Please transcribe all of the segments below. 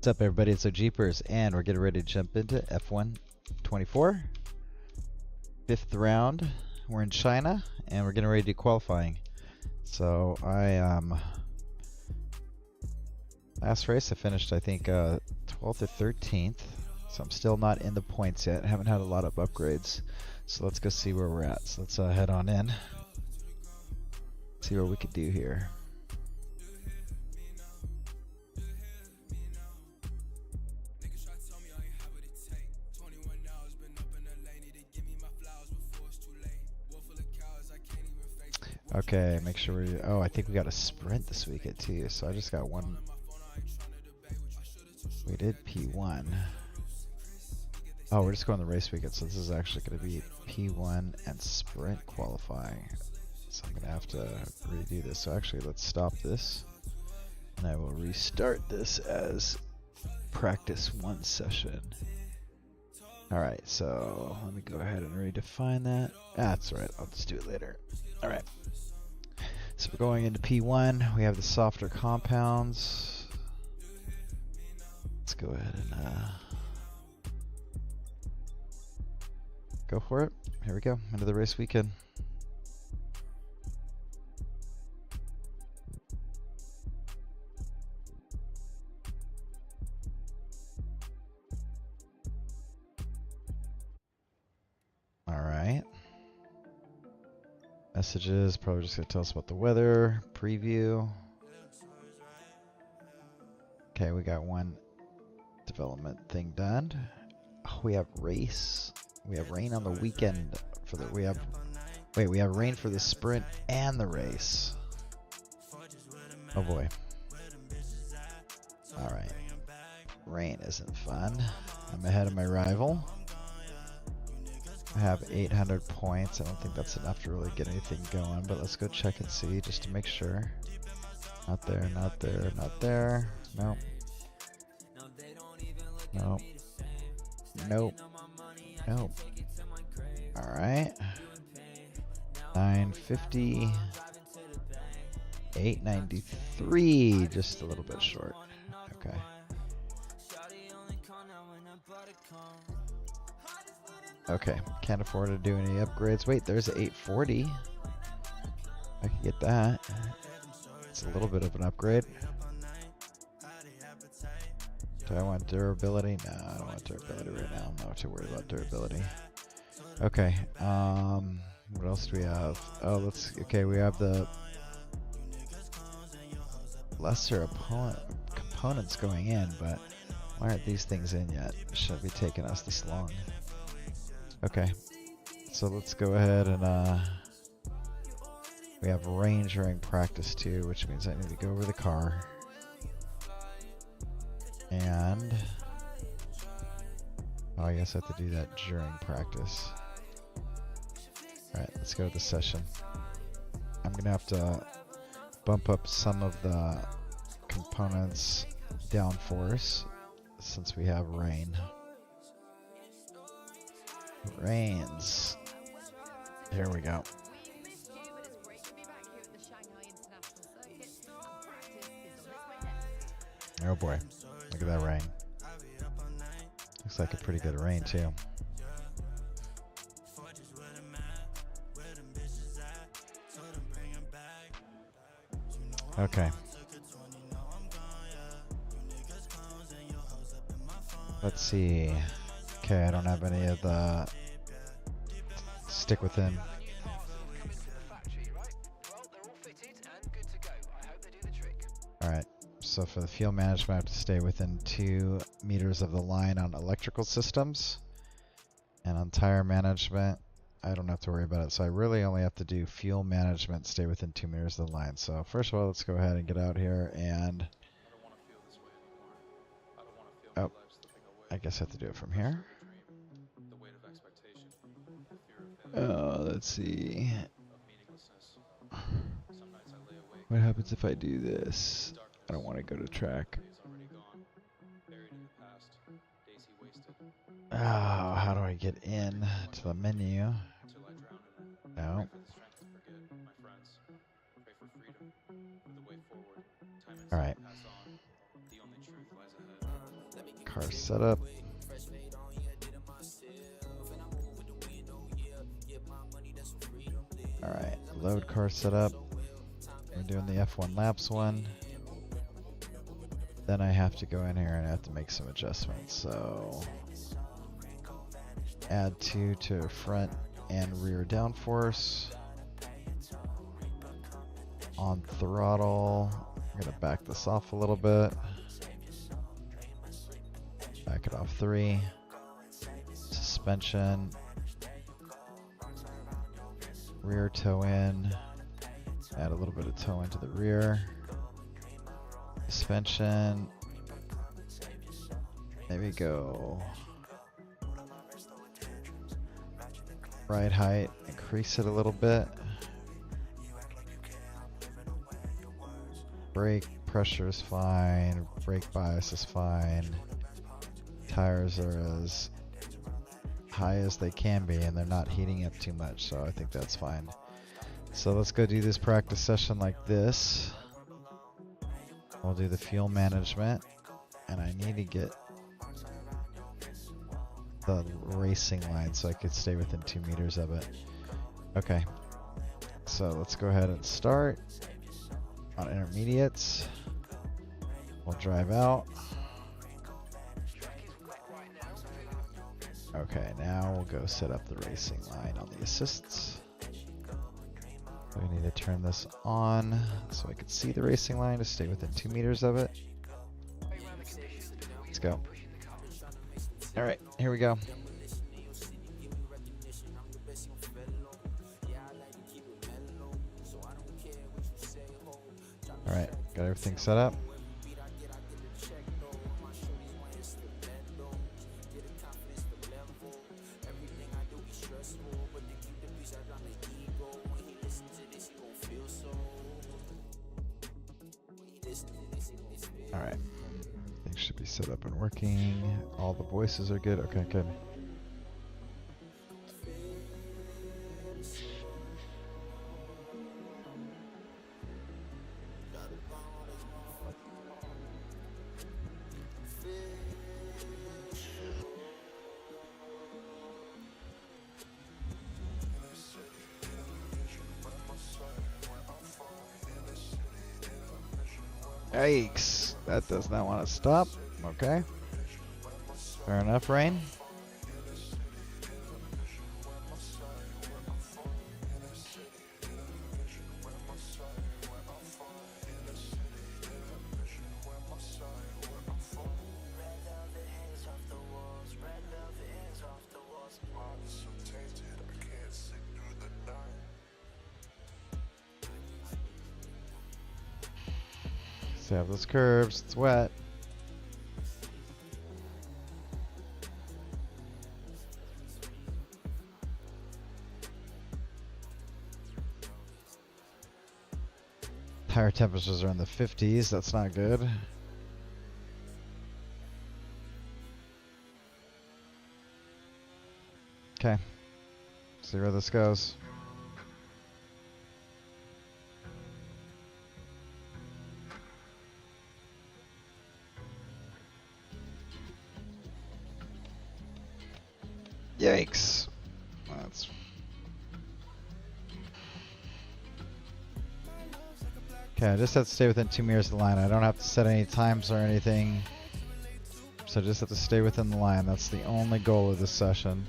What's up, everybody? It's Jeepers, and we're getting ready to jump into F1 24. Fifth round. We're in China, and we're getting ready to do qualifying. So last race I finished, I think, 12th or 13th. So I'm still not in the points yet. I haven't had a lot of upgrades. So let's go see where we're at. So let's head on in. See what we can do here. Okay, make sure we... Oh, I think we got a sprint this weekend too, so I just got one. We did P1. Oh, we're just going the race weekend, so this is actually going to be P1 and sprint qualifying. So I'm going to have to redo this. So actually, let's stop this. And I will restart this as practice one session. Alright, so let me go ahead and redefine that. That's alright, I'll just do it later. Alright. So we're going into P1. We have the softer compounds. Let's go ahead and go for it. Here we go, into the race weekend. Alright. Messages, probably just going to tell us about the weather. Preview. Okay, we got one development thing done. Oh, we have race. We have rain on the weekend for the... We have rain for the sprint and the race. Oh boy. Alright. Rain isn't fun. I'm ahead of my rival. I have 800 points. I don't think that's enough to really get anything going, but let's go check and see just to make sure. Not there, not there, not there. Nope. Nope. Nope. Nope. Alright. 950. 893. Just a little bit short. Okay. Okay, can't afford to do any upgrades. Wait, there's 840. I can get that. It's a little bit of an upgrade. Do I want durability? No, I don't want durability right now. I'm not too worried about durability. Okay, what else do we have? Oh, okay, we have the lesser components going in, but why aren't these things in yet? It shouldn't be taking us this long. Okay, so let's go ahead and we have range during practice too, which means I need to go over the car. And oh, I guess I have to do that during practice. Alright, let's go to the session. I'm gonna have to bump up some of the components downforce since we have rain. Rains. Here we go. Oh boy, look at that rain. Looks like a pretty good rain too. Okay. Let's see. Okay, I don't have any of the stick within. Alright, so for the fuel management, I have to stay within 2 meters of the line on electrical systems. And on tire management, I don't have to worry about it. So I really only have to do fuel management, stay within 2 meters of the line. So first of all, let's go ahead and get out here and... Oh, I guess I have to do it from here. Let's see. What happens if I do this? I don't want to go to track. Oh, how do I get in to the menu? No. Alright. Car setup. Alright, load car setup. We're doing the F1 laps one. Then I have to go in here and I have to make some adjustments. So add 2 to front and rear downforce. On throttle, I'm gonna back this off a little bit. Back it off 3. Suspension. Rear toe in. Add a little bit of toe into the rear. Suspension. Maybe go ride height, increase it a little bit. Brake pressure is fine. Brake bias is fine. Tires are as high as they can be and they're not heating up too much, so I think that's fine. So let's go do this practice session like this. We'll do the fuel management, and I need to get the racing line so I could stay within 2 meters of it. Okay, so let's go ahead and start on intermediates. We'll drive out. Okay, now we'll go set up the racing line on the assists. We need to turn this on so I can see the racing line to stay within 2 meters of it. Let's go. All right, here we go. All right, got everything set up. All right, things should be set up and working. All the voices are good. Okay, good. Yikes, that does not want to stop. Okay. Fair enough, Rain. Stay off those curves, it's wet. Tire temperatures are in the 50s, that's not good. Okay, see where this goes. Yikes. That's okay, I just have to stay within 2 meters of the line. I don't have to set any times or anything. So I just have to stay within the line. That's the only goal of this session.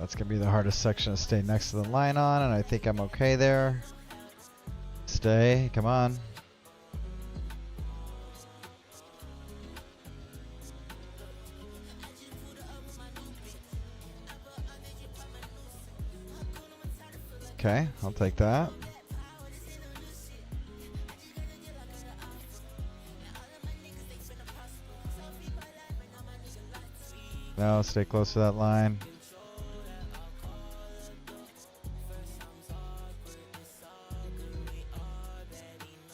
That's going to be the hardest section to stay next to the line on, and I think I'm okay there. Stay, come on. Okay, I'll take that. No, stay close to that line.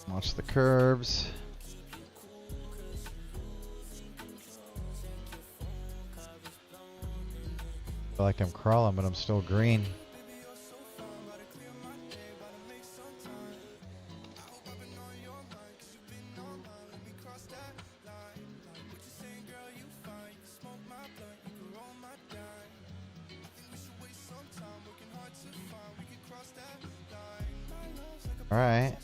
Watch the curves. feel like I'm crawling, but I'm still green. Alright.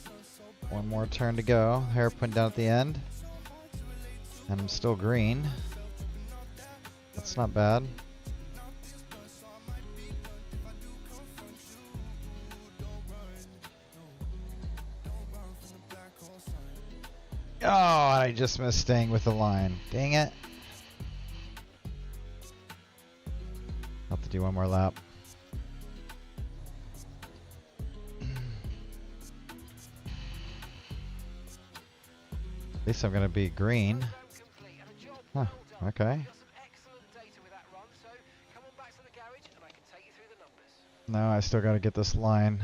One more turn to go. Hairpin down at the end. And I'm still green. That's not bad. Oh, I just missed staying with the line. Dang it. I'll have to do one more lap. At least I'm going to be green. Huh, okay. No, I still got to get this line.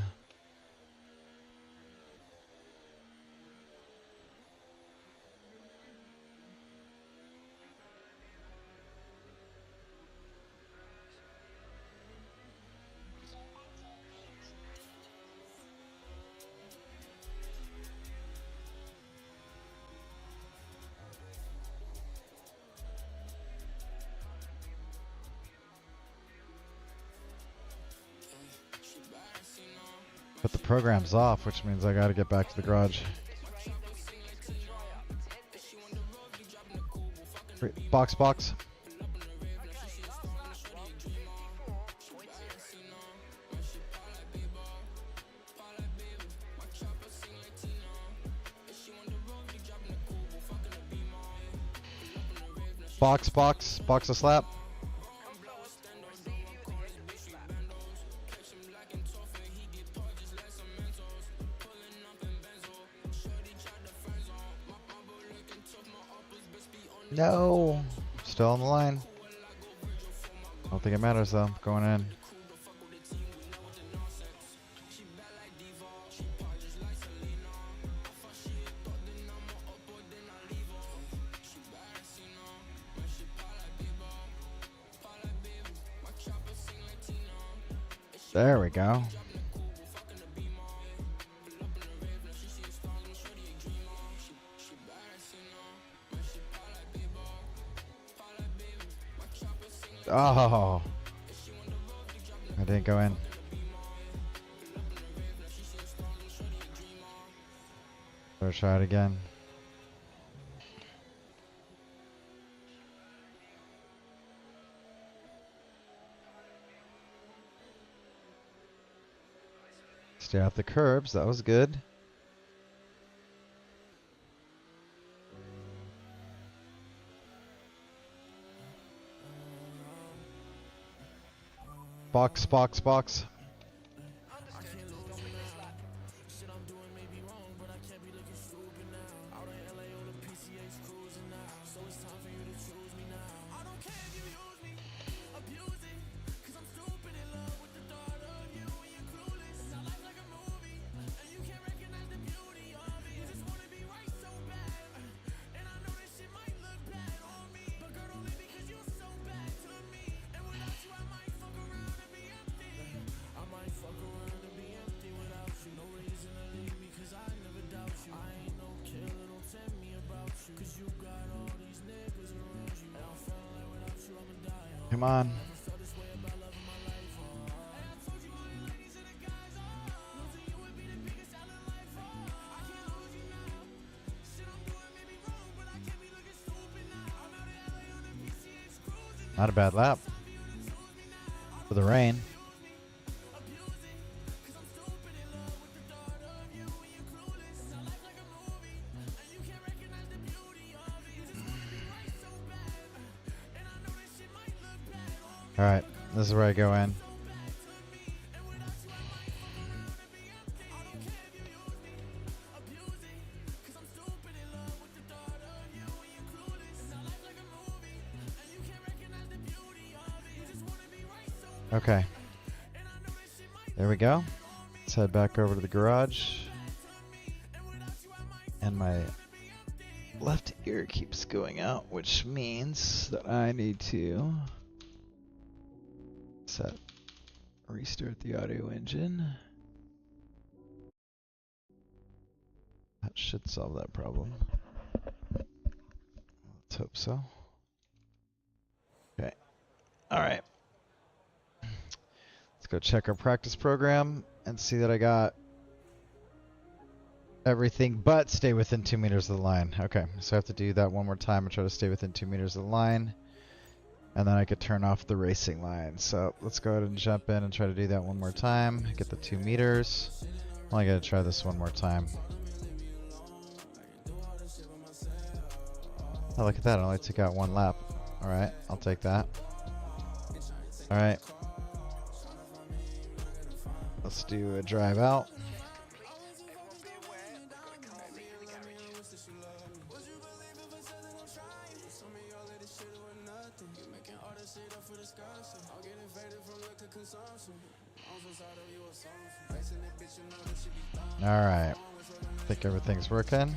But the program's off, which means I gotta get back to the garage. Box, box. Box, box, box a slap. No, still on the line. I don't think it matters though. Going in. There we go. Oh, I didn't go in. Better try it again. Stay off the curbs. That was good. Box, box, box. Come on. Not a bad lap for the rain. All right, this is where I go in. Okay. There we go. Let's head back over to the garage. And my left ear keeps going out, which means that I need to Set. Restart the audio engine. That should solve that problem. Let's hope so. Okay. All right. Let's go check our practice program and see that I got everything but stay within 2 meters of the line. Okay, so I have to do that one more time and try to stay within 2 meters of the line. And then I could turn off the racing line. So let's go ahead and jump in and try to do that one more time. Get the 2 meters. Well, I gotta try this one more time. Oh, look at that. I only took out 1 lap. Alright, I'll take that. Alright. Let's do a drive out. Alright. I think everything's working.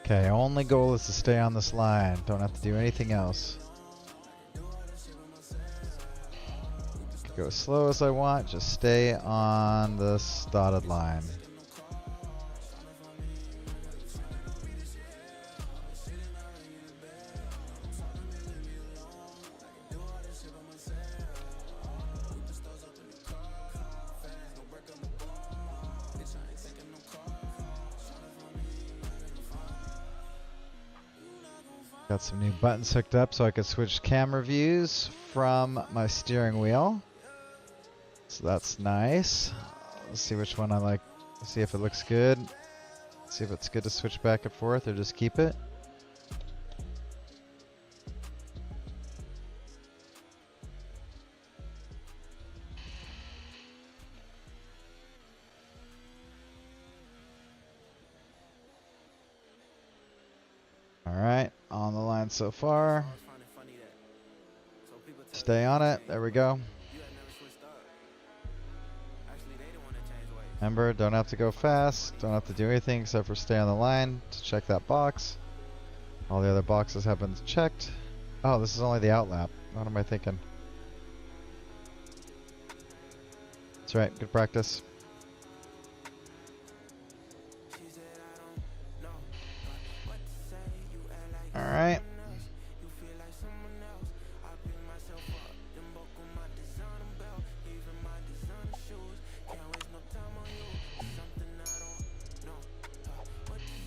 Okay, only goal is to stay on this line. Don't have to do anything else. Go as slow as I want, just stay on this dotted line. Got some new buttons hooked up so I can switch camera views from my steering wheel. So that's nice. Let's see which one I like. See if it looks good. See if it's good to switch back and forth or just keep it. Alright, on the line so far. Stay on it. There we go. Remember, don't have to go fast. Don't have to do anything except for stay on the line to check that box. All the other boxes have been checked. Oh, this is only the out lap. What am I thinking? That's right. Good practice. Alright.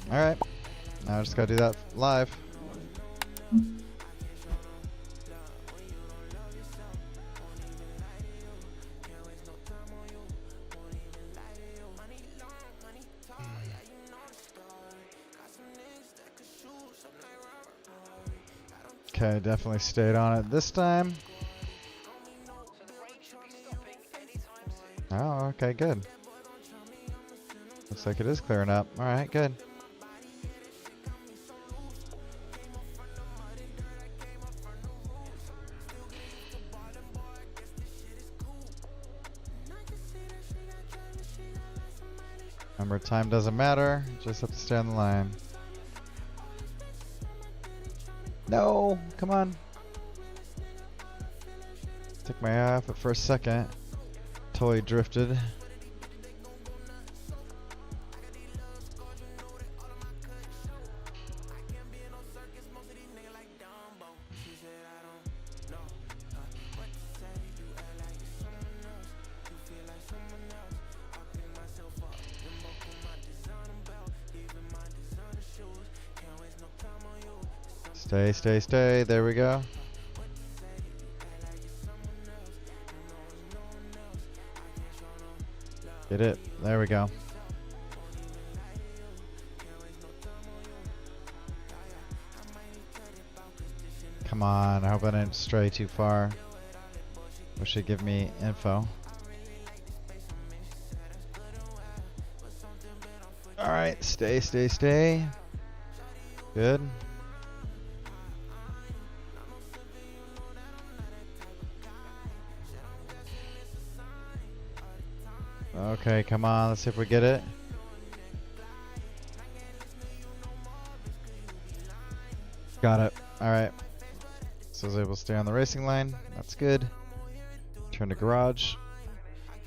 Alright. Now I just gotta do that live. Okay, definitely stayed on it this time. Oh, okay, good. Looks like it is clearing up. Alright, good. Remember, time doesn't matter. Just have to stay on the line. No, come on. Took my eye off it for a second. Totally drifted. Stay, stay, stay. There we go. Get it. There we go. Come on. I hope I didn't stray too far. Wish it'd give me info. Alright. Stay, stay, stay. Good. Okay, come on. Let's see if we get it. Got it. Alright. So I was able to stay on the racing line. That's good. Turn to garage.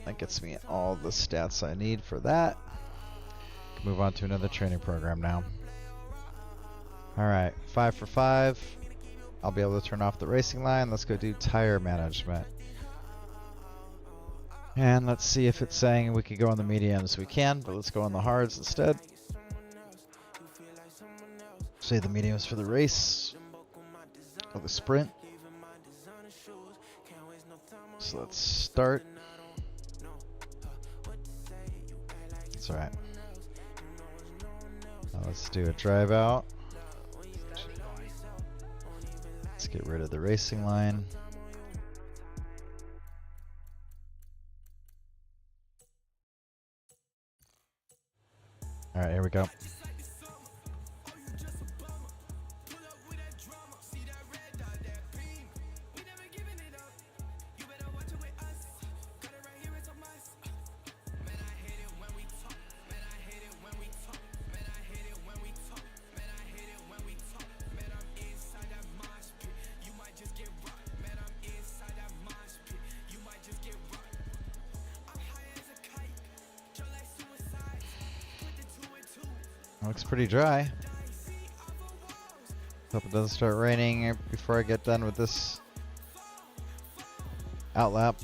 That gets me all the stats I need for that. Move on to another training program now. Alright, 5 for 5. I'll be able to turn off the racing line. Let's go do tire management. And let's see if it's saying we could go on the mediums. We can, but let's go on the hards instead. Say the mediums for the race. Or the sprint. So let's start. That's alright. Now let's do a drive out. Let's get rid of the racing line. Alright, here we go. Looks pretty dry. Hope it doesn't start raining before I get done with this outlap.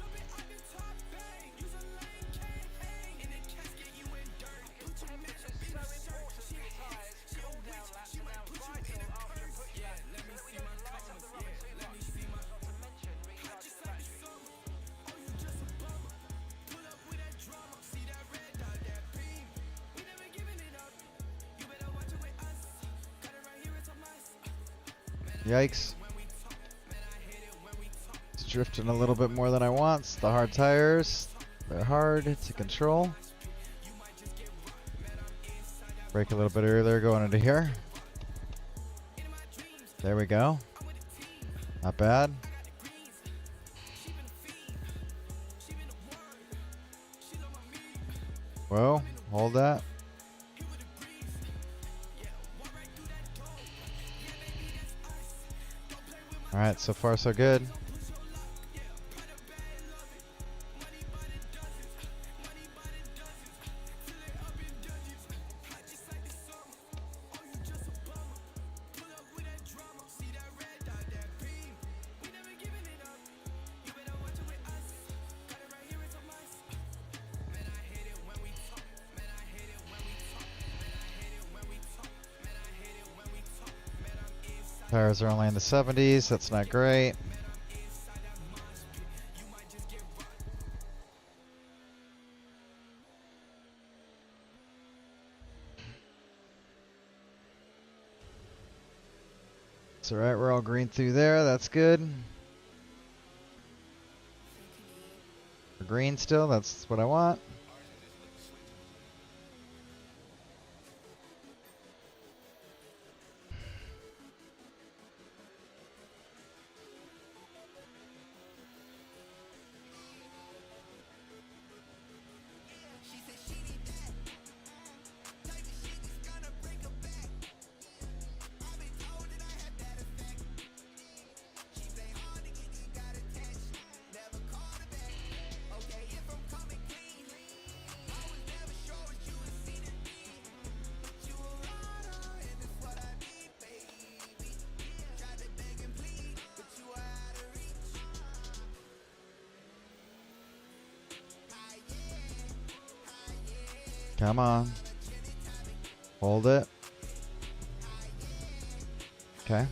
Yikes. It's drifting a little bit more than I want. It's the hard tires. They're hard to control. Brake a little bit earlier going into here. There we go. Not bad. Whoa, hold that. Alright, so far so good. Tires are only in the 70s, that's not great. It's alright, we're all green through there, that's good. We're green still, that's what I want. Come on. Hold it. Okay.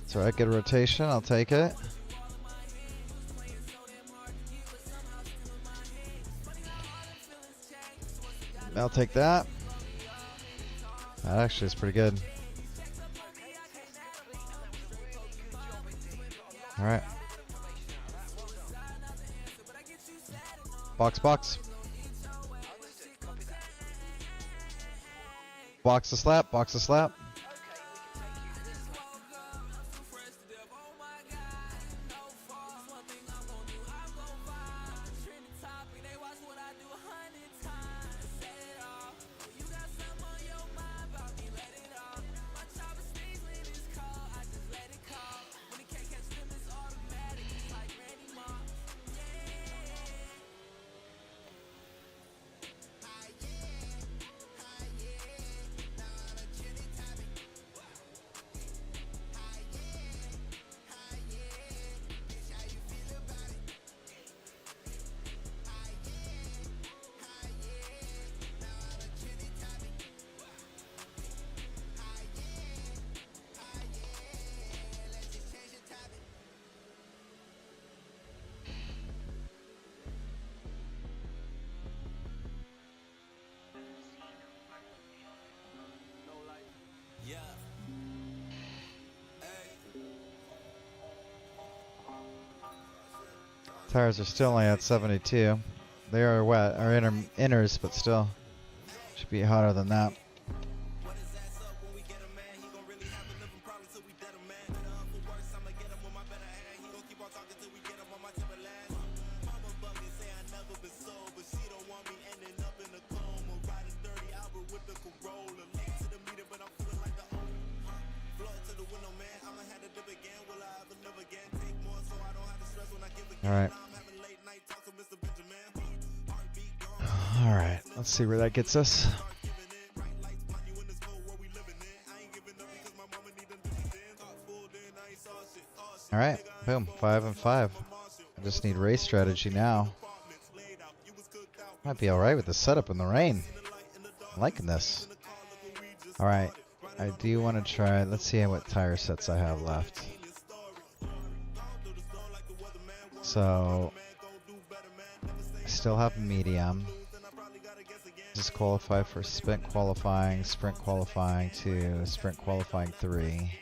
It's alright, good rotation, I'll take it. I'll take that. That actually is pretty good. Alright. Box, box. box the slap, box the slap. Tires are still only at 72. They are wet, or inners, but still should be hotter than that. All right. All right. Let's see where that gets us. All right. Boom. 5 and 5. I just need race strategy now. Might be all right with the setup in the rain. I'm liking this. All right. I do want to try. Let's see what tire sets I have left. So I still have medium. Just qualify for sprint qualifying 2, sprint qualifying 3.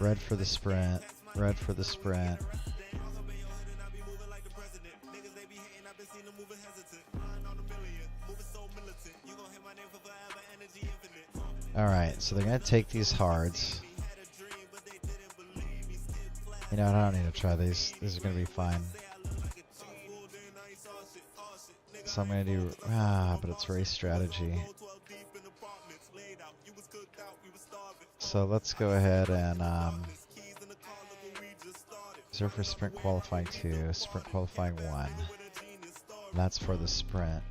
Red for the sprint, red for the sprint. Alright, so they're going to take these hards. You know what, I don't need to try these. These are going to be fine. So I'm going to do... but it's race strategy. So let's go ahead and... reserve for sprint qualifying 2, sprint qualifying 1. And that's for the sprint.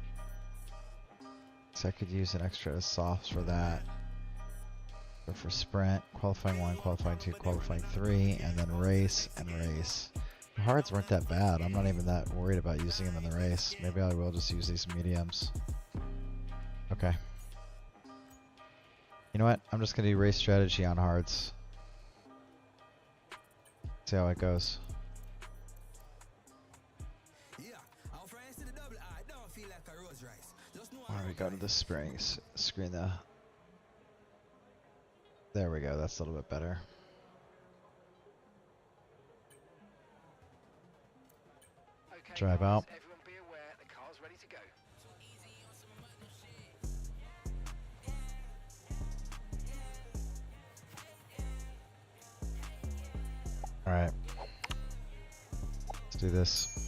So I could use an extra softs for that. But for sprint, qualifying 1, qualifying 2, qualifying 3, and then race and race. The hards weren't that bad. I'm not even that worried about using them in the race. Maybe I will just use these mediums. Okay. You know what? I'm just going to do race strategy on hards. See how it goes. Why don't we go to the springs? Screen the... There we go. That's a little bit better. Okay, drive guys, out. Everyone be aware, the car's ready to go. All right. Let's do this.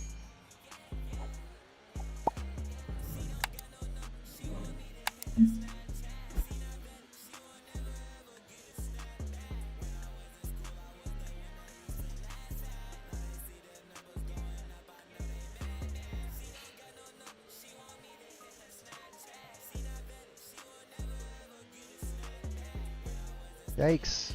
Yikes.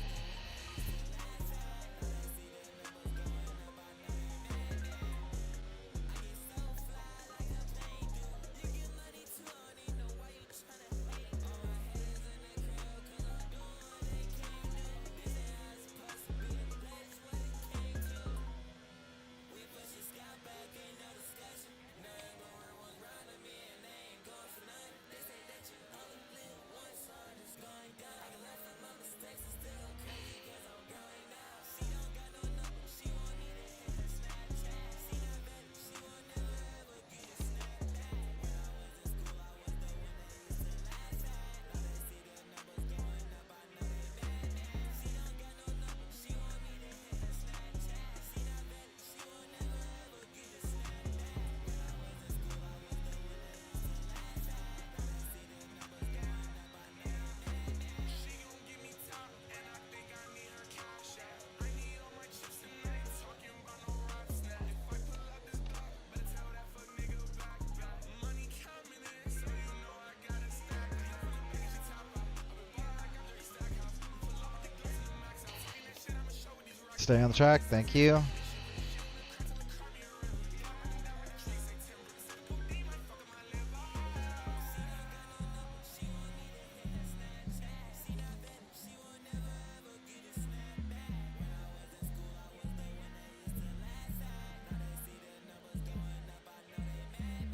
Stay on the track. Thank you.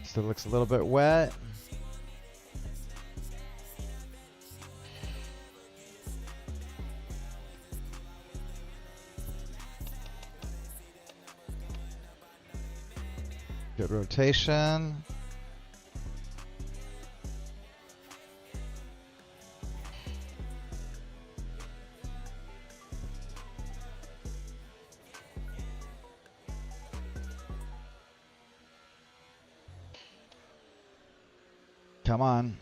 Still looks a little bit wet. Good rotation. Come on.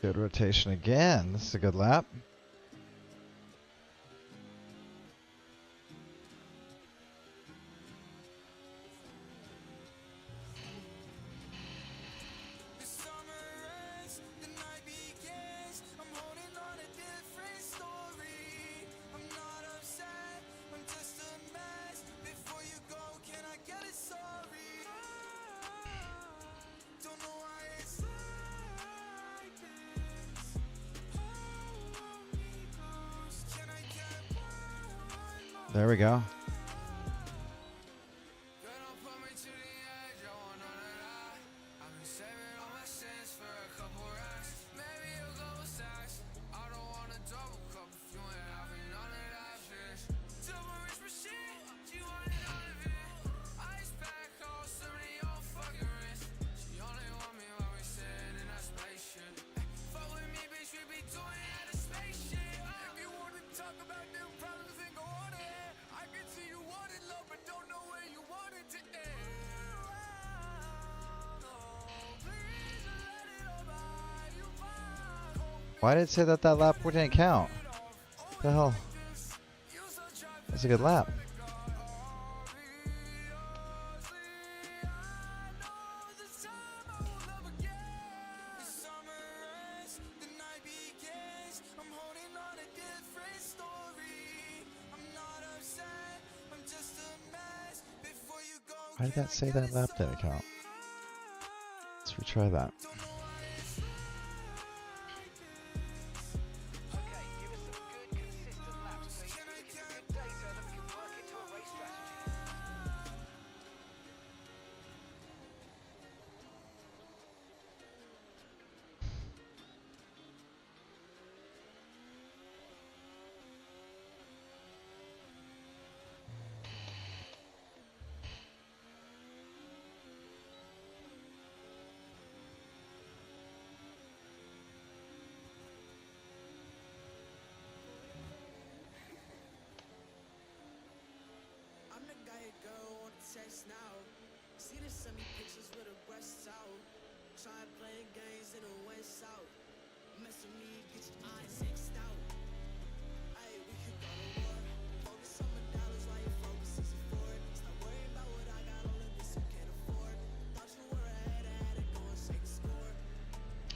Good rotation again. This is a good lap. There we go. Why did it say that lap didn't count? What the hell? That's a good lap. Why did that say that lap didn't count? Let's retry that.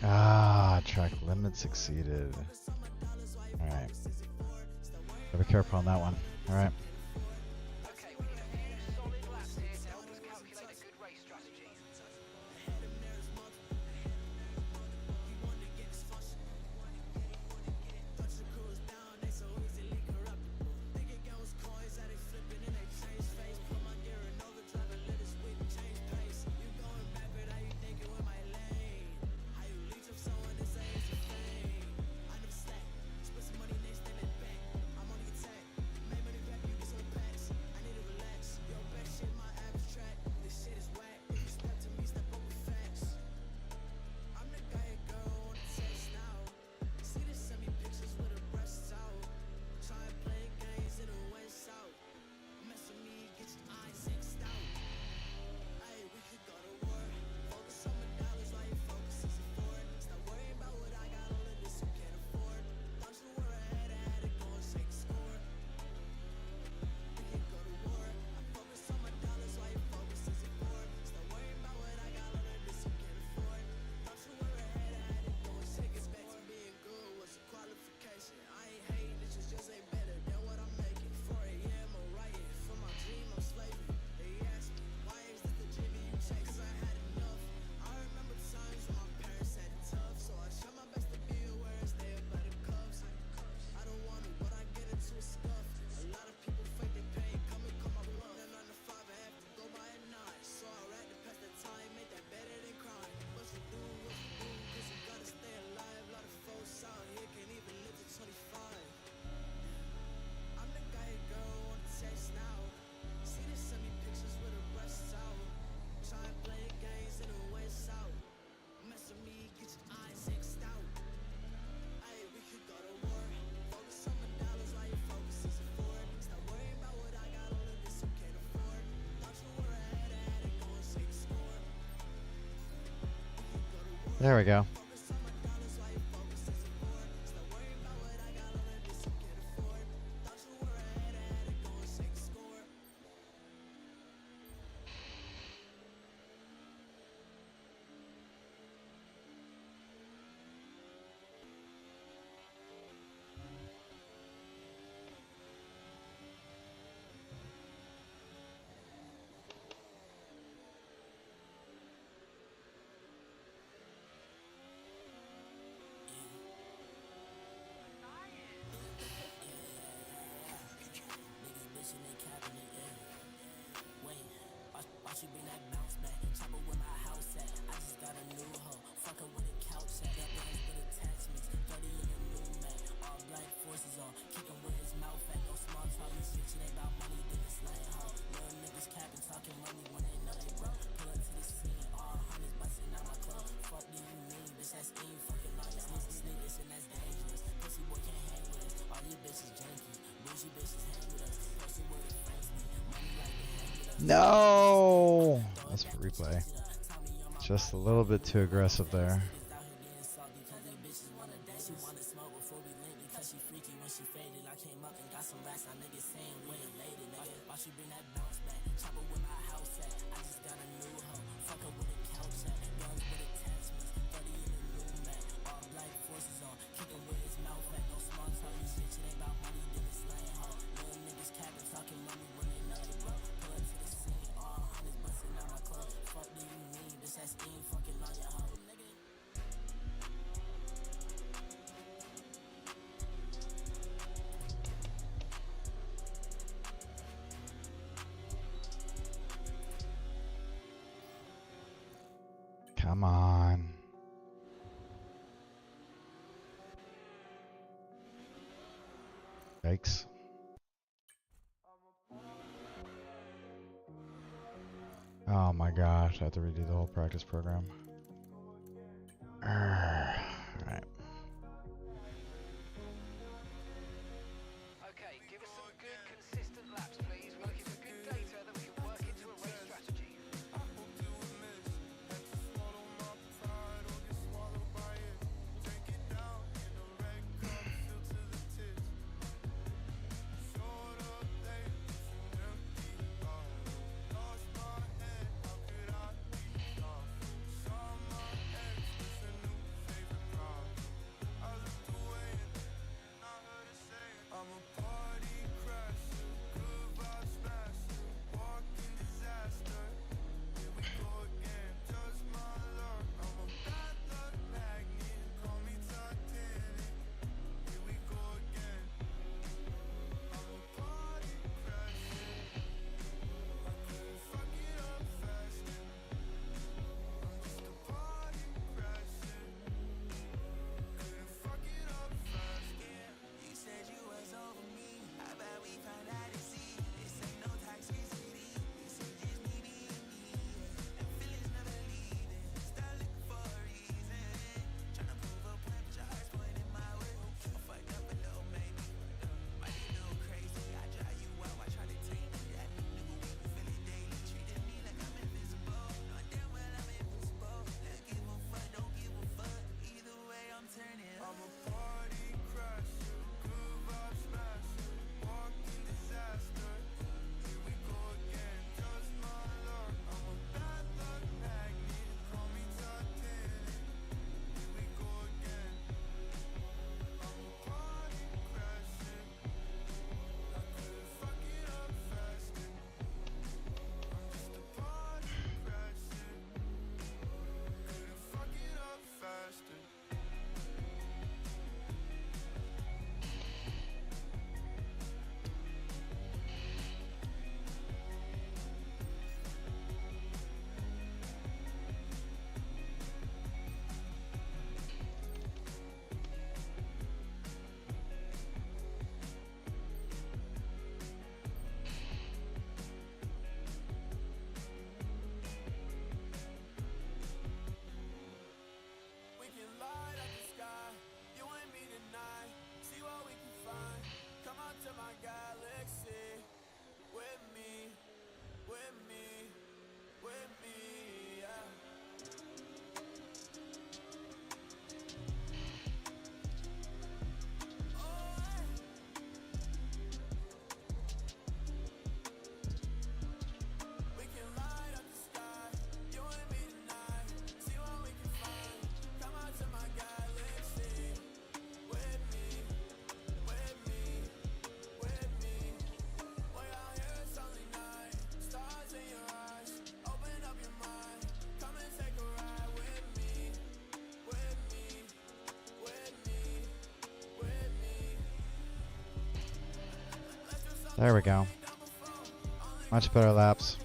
Ah, track limits exceeded. Alright. Gotta be careful on that one. Alright. There we go. No! That's for replay. Just a little bit too aggressive there. Come on. Yikes. Oh my gosh, I have to redo the whole practice program. Alright. Okay, give us some good, consistent laps, please. We're looking for good data that we can work into a race strategy. There we go. Much better laps.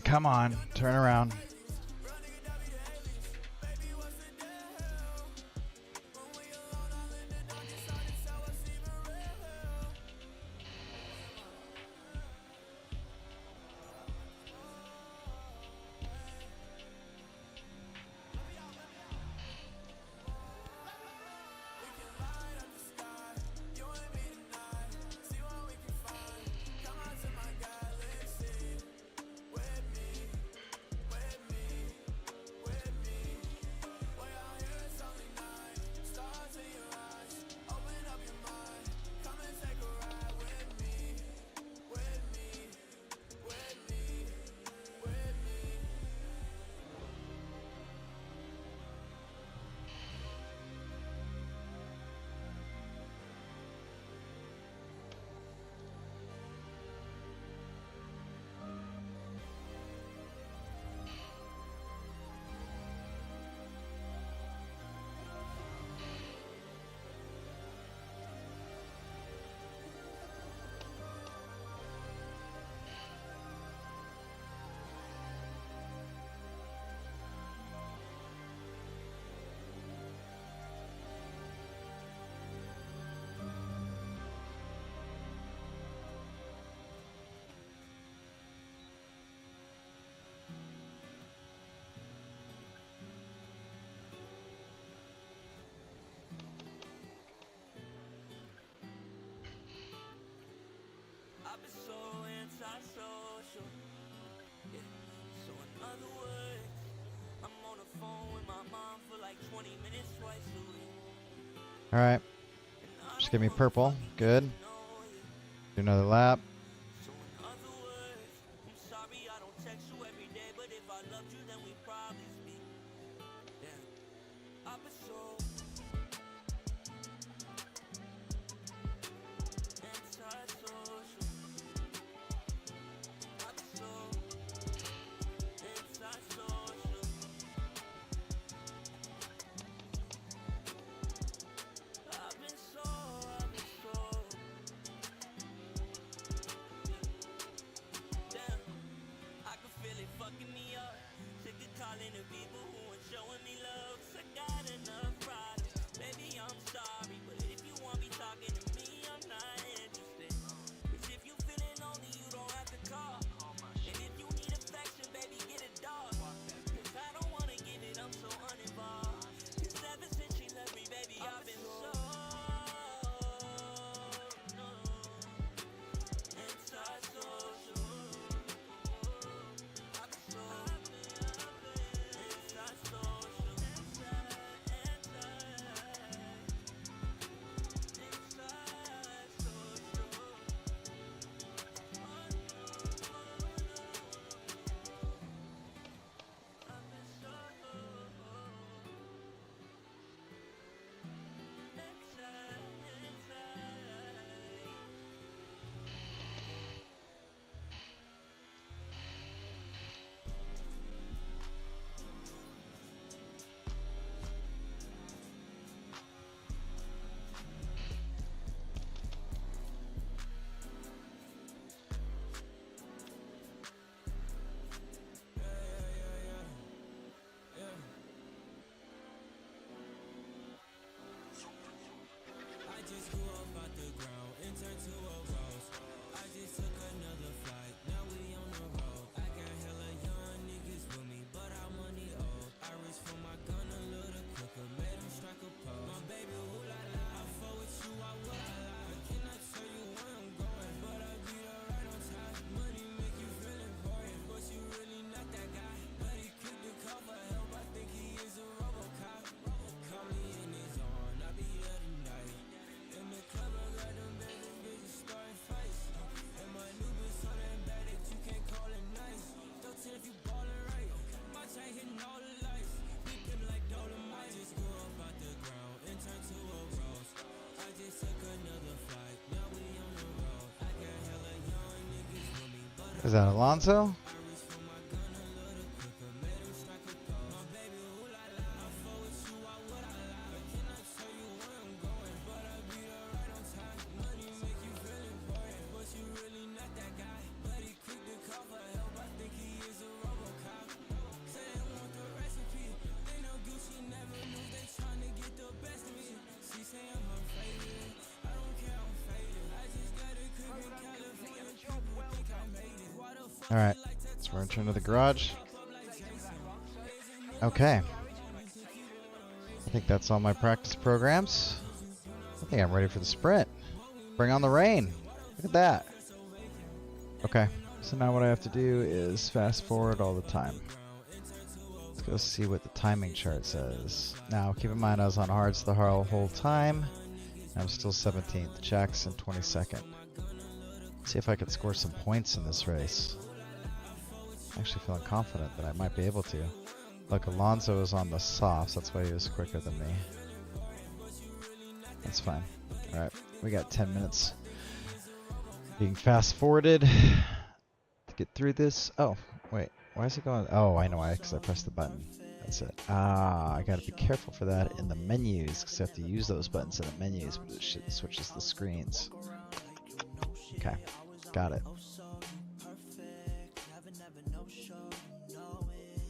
Come on, turn around. I've been so antisocial. Yeah. So in other words, I'm on the phone with my mom for like 20 minutes twice a week. Alright. And I Just don't give me wanna purple. fucking Good. get to know you. Do another lap. So in other words, I'm sorry I don't text you every day, but if I loved you, then we'd probably speak. Yeah. I've been so antisocial. I've been so antisocial. I've been so damn. I can feel it fucking me up. Sick of calling the people who ain't showing me love. 'Cause I got enough problems. Baby, I'm sorry, but if you want me talking to me, I'm not interested. 'Cause if you feeling lonely, you don't have to call. And if you need affection, baby, get a dog. 'Cause I don't wanna give it, I'm so uninvolved. 'Cause ever since she left me, baby, I've been so no, antisocial. I've been so antisocial. I just grew up out the ground and turned to a rose. I just took another flight, now we on the road. I got hella young niggas with me, but I'm money old. I reach for my gun a little quicker, made them strike a pose. My baby, ooh la la, I fuck with you, I would I lie. I cannot tell you where I'm going, but I'll be there right on time. Money make you feel important, but you really not that guy. But he quick to call for help, I think he is a Robocop. Call me in his arm, I'll be there tonight. In the club, I got them bad bitches starting fights. And my new bitch so damn bad that you can't call it nice. Don't tell if you ballin' right. My chain hitting all the lights. We pimp like Dolomite. I just grew up out the ground and turned to a rose. I just took another flight. Now we on the road. I got hella young niggas with me, but Is that Alonso? I reach for my gun a little quicker. Made them Alright, let's return to the garage. Okay. I think that's all my practice programs. I think I'm ready for the sprint. Bring on the rain. Look at that. Okay, so now what I have to do is fast forward all the time. Let's go see what the timing chart says. Now, keep in mind I was on hards the whole time. I'm still 17th. Jackson 22nd. Let's see if I can score some points in this race. I'm actually feeling confident that I might be able to. Look, Alonso is on the softs. That's why he was quicker than me. That's fine. Alright, we got 10 minutes. Being fast forwarded to get through this. Oh, wait. Why is it going? Oh, I know why. Because I pressed the button. That's it. I gotta be careful for that in the menus. Because I have to use those buttons in the menus. But it switches the screens. Okay. Got it.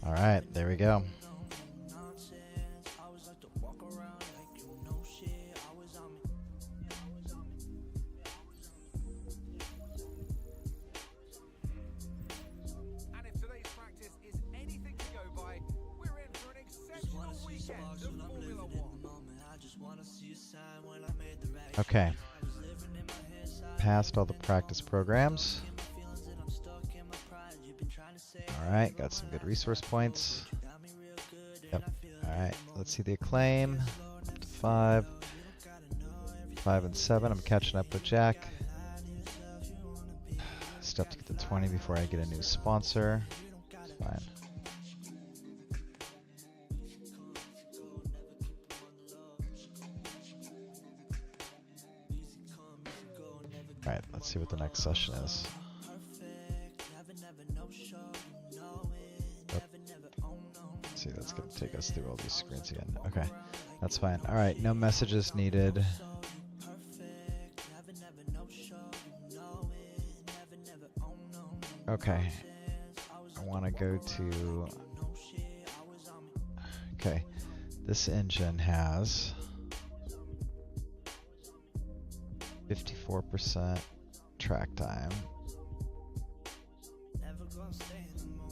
Alright, there we go. And if today's practice is anything to go by, we're in for an exceptional weekend of Formula One. Okay. Passed all the practice programs. Alright, got some good resource points. Yep. Alright, let's see the acclaim. Up to 5. 5 and 7. I'm catching up with Jack. Still have to get to 20 before I get a new sponsor. It's fine. Alright, let's see what the next session is. See, that's going to take us through all these screens again. Okay, that's fine. Alright, no messages needed. Okay, I want to go to... Okay, this engine has 54% track time.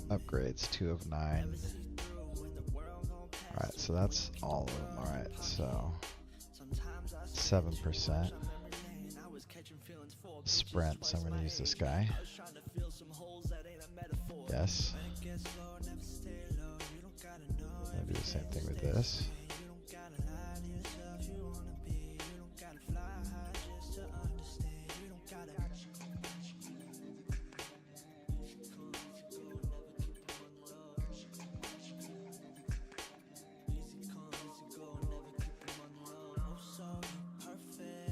Upgrades 2 of 9. Alright, so that's all of them. Alright, so 7%. Sprint, so I'm going to use this guy. Yes. I'm going to do the same thing with this.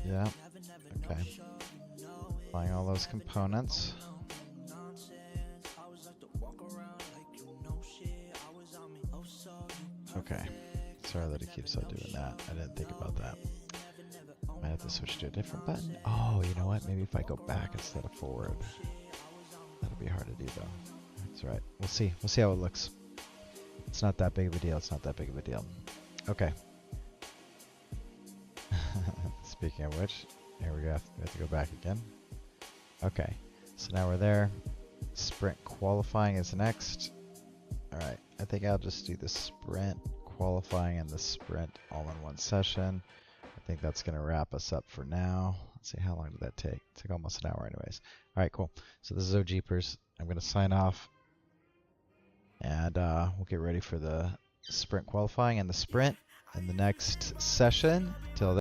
Yeah, okay. Buying all those components. Okay. Sorry that it keeps on doing that. I didn't think about that. Might have to switch to a different button. Oh, you know what? Maybe if I go back instead of forward. That'll be hard to do though. That's right. We'll see. We'll see how it looks. It's not that big of a deal. It's not that big of a deal. Okay. Speaking of which, here we go. We have to go back again. Okay, so now we're there. Sprint qualifying is next. Alright, I think I'll just do the sprint qualifying and the sprint all in one session. I think that's going to wrap us up for now. Let's see, how long did that take? It took almost an hour anyways. Alright, cool. So this is OGeepers. I'm going to sign off. And we'll get ready for the sprint qualifying and the sprint in the next session. Till then.